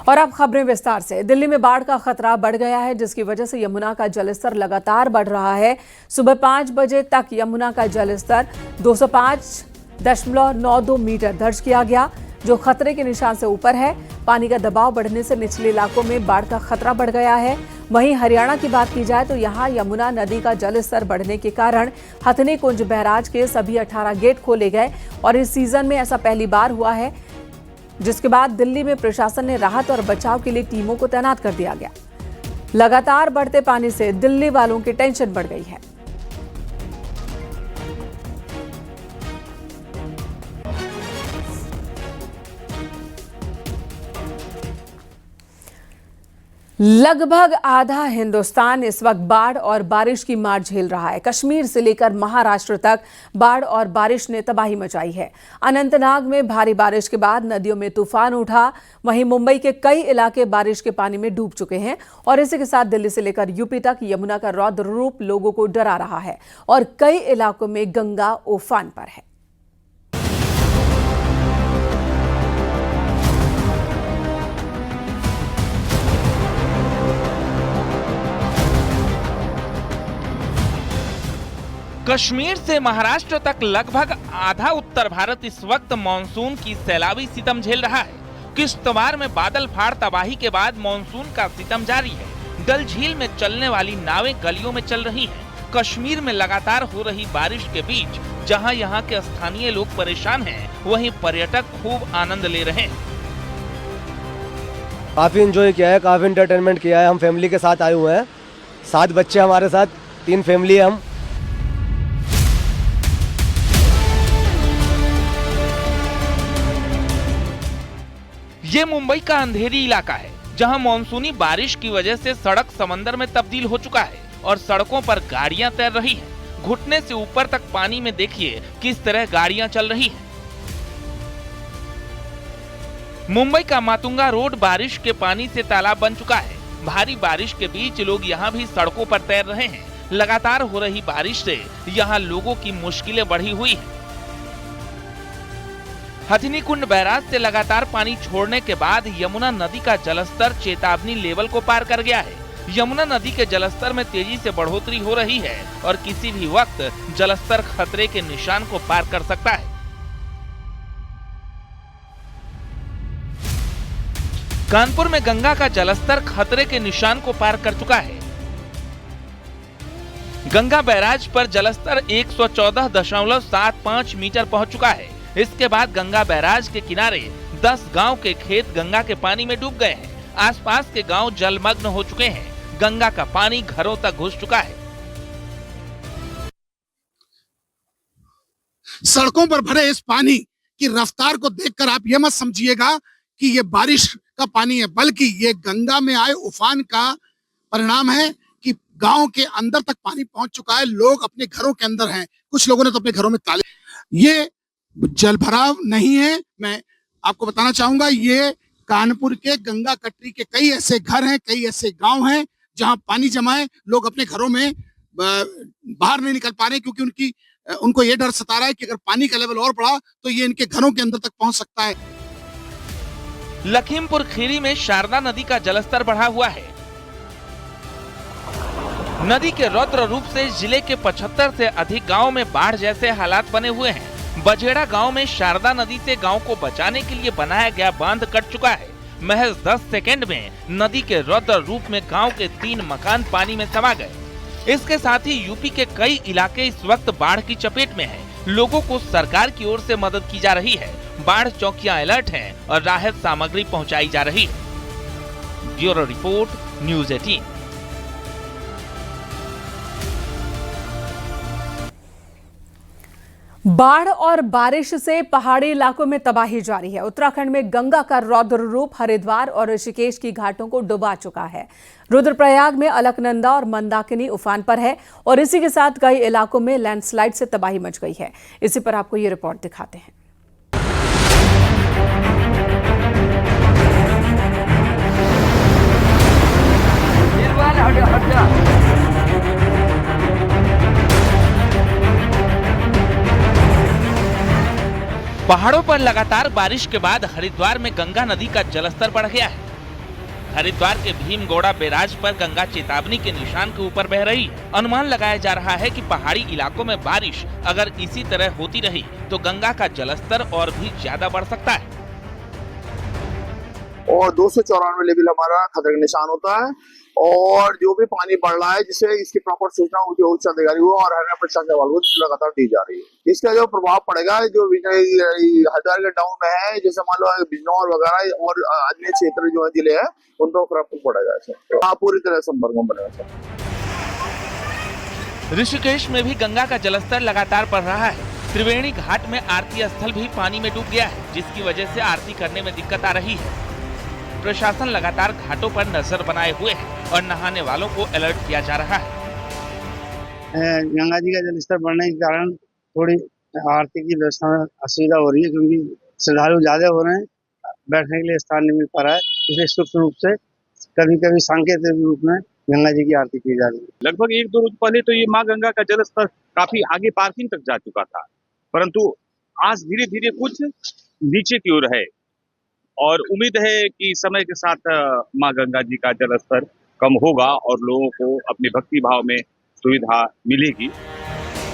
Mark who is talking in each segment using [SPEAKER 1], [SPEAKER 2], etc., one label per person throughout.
[SPEAKER 1] और अब खबरें विस्तार से। दिल्ली में बाढ़ का खतरा बढ़ गया है, जिसकी वजह से यमुना का जलस्तर लगातार बढ़ रहा है। सुबह 5 बजे तक यमुना का जलस्तर 205.92 मीटर दर्ज किया गया, जो खतरे के निशान से ऊपर है। पानी का दबाव बढ़ने से निचले इलाकों में बाढ़ का खतरा बढ़ गया है। वहीं हरियाणा की बात की जाए तो यहां यमुना नदी का जलस्तर बढ़ने के कारण हथनी कुंज बैराज के सभी 18 गेट खोले गए और इस सीजन में ऐसा पहली बार हुआ है, जिसके बाद दिल्ली में प्रशासन ने राहत और बचाव के लिए टीमों को तैनात कर दिया गया। लगातार बढ़ते पानी से दिल्ली वालों की टेंशन बढ़ गई है। लगभग आधा हिंदुस्तान इस वक्त बाढ़ और बारिश की मार झेल रहा है। कश्मीर से लेकर महाराष्ट्र तक बाढ़ और बारिश ने तबाही मचाई है। अनंतनाग में भारी बारिश के बाद नदियों में तूफान उठा। वहीं मुंबई के कई इलाके बारिश के पानी में डूब चुके हैं और इसी के साथ दिल्ली से लेकर यूपी तक यमुना का रौद्र रूप लोगों को डरा रहा है और कई इलाकों में गंगा उफान पर है।
[SPEAKER 2] कश्मीर से महाराष्ट्र तक लगभग आधा उत्तर भारत इस वक्त मानसून की सैलाबी सितम झेल रहा है। किश्तवाड़ में बादल फाड़ तबाही के बाद मानसून का सितम जारी है। डल झील में चलने वाली नावें गलियों में चल रही हैं। कश्मीर में लगातार हो रही बारिश के बीच जहां यहां के स्थानीय लोग परेशान हैं, वहीं पर्यटक खूब आनंद ले रहे हैं।
[SPEAKER 3] काफी एंजॉय किया है, काफी एंटरटेनमेंट किया है। हम फैमिली के साथ आए हुए हैं, 7 बच्चे हमारे साथ, 3 फैमिली है हम।
[SPEAKER 2] ये मुंबई का अंधेरी इलाका है, जहां मानसूनी बारिश की वजह से सड़क समंदर में तब्दील हो चुका है और सड़कों पर गाड़ियां तैर रही हैं। घुटने से ऊपर तक पानी में देखिए किस तरह गाड़ियां चल रही हैं। मुंबई का मातुंगा रोड बारिश के पानी से तालाब बन चुका है। भारी बारिश के बीच लोग यहां भी सड़कों पर तैर रहे हैं। लगातार हो रही बारिश से यहां लोगों की मुश्किलें बढ़ी हुई हैं। हथनी कुंड बैराज से लगातार पानी छोड़ने के बाद यमुना नदी का जलस्तर चेतावनी लेवल को पार कर गया है। यमुना नदी के जलस्तर में तेजी से बढ़ोतरी हो रही है और किसी भी वक्त जलस्तर खतरे के निशान को पार कर सकता है। कानपुर में गंगा का जलस्तर खतरे के निशान को पार कर चुका है। गंगा बैराज पर जलस्तर 114.75 मीटर पहुंच चुका है। इसके बाद गंगा बैराज के किनारे 10 गांव के खेत गंगा के पानी में डूब गए हैं। आसपास के गांव जलमग्न हो चुके हैं। गंगा का पानी घरों तक घुस चुका है।
[SPEAKER 4] सड़कों पर भरे इस पानी की रफ्तार को देखकर आप ये मत समझिएगा कि ये बारिश का पानी है, बल्कि ये गंगा में आए उफान का परिणाम है कि गांव के अंदर तक पानी पहुंच चुका है। लोग अपने घरों के अंदर हैं, कुछ लोगों ने तो अपने घरों में ताले। ये जल भराव नहीं है, मैं आपको बताना चाहूंगा, ये कानपुर के गंगा कटरी के कई ऐसे घर हैं, कई ऐसे गांव हैं जहां पानी जमा है। लोग अपने घरों में बाहर नहीं निकल पा रहे क्योंकि उनको ये डर सता रहा है कि अगर पानी का लेवल और बढ़ा तो ये इनके घरों के अंदर तक पहुंच सकता है।
[SPEAKER 2] लखीमपुर खीरी में शारदा नदी का जलस्तर बढ़ा हुआ है। नदी के रौद्र रूप से जिले के 75 से अधिक गाँव में बाढ़ जैसे हालात बने हुए हैं। बजेड़ा गांव में शारदा नदी से गांव को बचाने के लिए बनाया गया बांध कट चुका है। महज 10 सेकंड में नदी के रौद्र रूप में गांव के 3 मकान पानी में समा गए। इसके साथ ही यूपी के कई इलाके इस वक्त बाढ़ की चपेट में हैं। लोगों को सरकार की ओर से मदद की जा रही है। बाढ़ चौकियां अलर्ट हैं और राहत सामग्री पहुंचाई जा रही है। Bureau report, news 18।
[SPEAKER 1] बाढ़ और बारिश से पहाड़ी इलाकों में तबाही जारी है। उत्तराखंड में गंगा का रौद्र रूप हरिद्वार और ऋषिकेश की घाटों को डुबा चुका है। रुद्रप्रयाग में अलकनंदा और मंदाकिनी उफान पर है और इसी के साथ कई इलाकों में लैंडस्लाइड से तबाही मच गई है। इसी पर आपको ये रिपोर्ट दिखाते हैं।
[SPEAKER 2] पहाड़ों पर लगातार बारिश के बाद हरिद्वार में गंगा नदी का जलस्तर बढ़ गया है। हरिद्वार के भीमगौड़ा बैराज पर गंगा चेतावनी के निशान के ऊपर बह रही है। अनुमान लगाया जा रहा है कि पहाड़ी इलाकों में बारिश अगर इसी तरह होती रही तो गंगा का जलस्तर और भी ज्यादा बढ़ सकता है।
[SPEAKER 5] और 294 लेवल हमारा खतरे का निशान होता है और जो भी पानी बढ़ रहा है जिससे इसकी प्रॉपर सूचना उच्च अधिकारी को और हरियाणा प्रशासन को लगातार दी जा रही है। इसका जो प्रभाव पड़ेगा जो हरिद्वार के डाउन में है, जैसे मान लो बिजनौर वगैरह और अन्य क्षेत्र जो है जिले हैं उन पर प्रभाव पड़ेगा। तो पूरी तरह संपर्क में बनेगा।
[SPEAKER 2] ऋषिकेश में भी गंगा का जलस्तर लगातार बढ़ रहा है। त्रिवेणी घाट में आरती स्थल भी पानी में डूब गया है, जिसकी वजह से आरती करने में दिक्कत आ रही है। प्रशासन लगातार घाटों पर नजर बनाए हुए है और नहाने वालों को अलर्ट किया जा रहा है।
[SPEAKER 6] गंगा जी का जलस्तर बढ़ने के कारण थोड़ी आरती की व्यवस्था में असुविधा हो रही है, क्योंकि श्रद्धालु ज्यादा हो रहे हैं, बैठने के लिए स्थान नहीं मिल पा रहा है। इसलिए सूक्ष्म रूप से कभी कभी सांकेतिक रूप में गंगा जी की आरती की जा रही है।
[SPEAKER 7] लगभग 1-2 रोज पहले तो ये माँ गंगा का जलस्तर काफी आगे पार्किंग तक जा चुका था, परंतु आज धीरे धीरे कुछ नीचे की ओर है और उम्मीद है कि समय के साथ माँ गंगा जी का जलस्तर कम होगा और लोगों को अपने भक्ति भाव में सुविधा मिलेगी।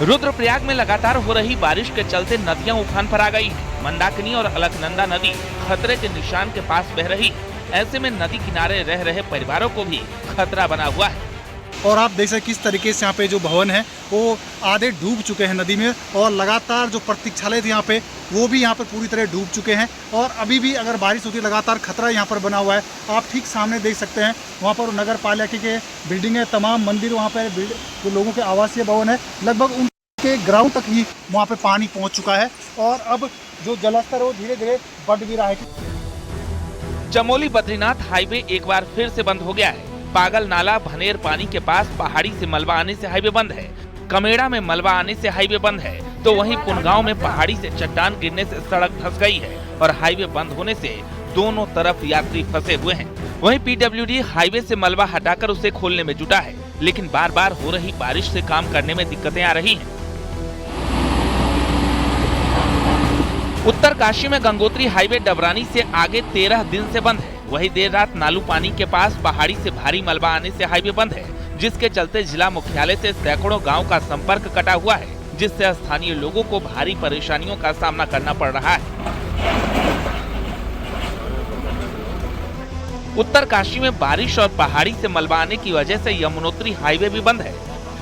[SPEAKER 2] रुद्रप्रयाग में लगातार हो रही बारिश के चलते नदियां उफान पर आ गई हैं। मंदाकिनी और अलकनंदा नदी खतरे के निशान के पास बह रही है। ऐसे में नदी किनारे रह रहे परिवारों को भी खतरा बना हुआ है।
[SPEAKER 8] और आप देख सकते किस तरीके से यहाँ पे जो भवन है वो आधे डूब चुके हैं नदी में, और लगातार जो प्रतीक्षालय थे यहाँ पे वो भी यहाँ पर पूरी तरह डूब चुके हैं। और अभी भी अगर बारिश होती है लगातार खतरा यहाँ पर बना हुआ है। आप ठीक सामने देख सकते हैं वहाँ पर नगर पालिका के बिल्डिंग है, तमाम मंदिर वहाँ पर जो लोगों के आवासीय भवन है, लगभग उनके ग्राउंड तक ही वहाँ पे पानी पहुँच चुका है और अब जो जलस्तर वो धीरे धीरे बढ़ भी रहा है।
[SPEAKER 2] चमोली बद्रीनाथ हाईवे एक बार फिर से बंद हो गया है। पागल नाला भनेर पानी के पास पहाड़ी से मलबा आने से हाईवे बंद है। कमेड़ा में मलबा आने से हाईवे बंद है, तो वहीं पुनगांव में पहाड़ी से चट्टान गिरने से सड़क धंस गई है और हाईवे बंद होने से दोनों तरफ यात्री फंसे हुए हैं। वहीं पीडब्ल्यूडी हाईवे से मलबा हटाकर उसे खोलने में जुटा है, लेकिन बार बार हो रही बारिश से काम करने में दिक्कतें आ रही हैं। उत्तर काशी में गंगोत्री हाईवे डबरानी से आगे 13 दिन से बंद है। वही देर रात नालू पानी के पास पहाड़ी से भारी मलबा आने से हाईवे बंद है, जिसके चलते जिला मुख्यालय से सैकड़ों गांव का संपर्क कटा हुआ है, जिससे स्थानीय लोगों को भारी परेशानियों का सामना करना पड़ रहा है। उत्तर काशी में बारिश और पहाड़ी से मलबा आने की वजह से यमुनोत्री हाईवे भी बंद है।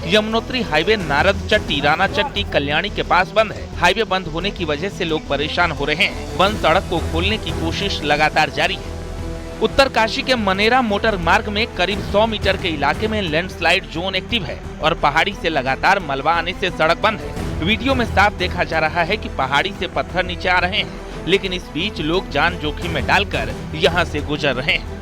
[SPEAKER 2] यमुनोत्री हाईवे नारद चट्टी, राना चट्टी, कल्याणी के पास बंद है। हाईवे बंद होने की वजह से लोग परेशान हो रहे हैं। बंद सड़क को खोलने की कोशिश लगातार जारी है। उत्तर काशी के मनेरा मोटर मार्ग में करीब 100 मीटर के इलाके में लैंडस्लाइड जोन एक्टिव है और पहाड़ी से लगातार मलबा आने से सड़क बंद है। वीडियो में साफ देखा जा रहा है कि पहाड़ी से पत्थर नीचे आ रहे हैं, लेकिन इस बीच लोग जान जोखिम में डालकर यहां से गुजर रहे हैं।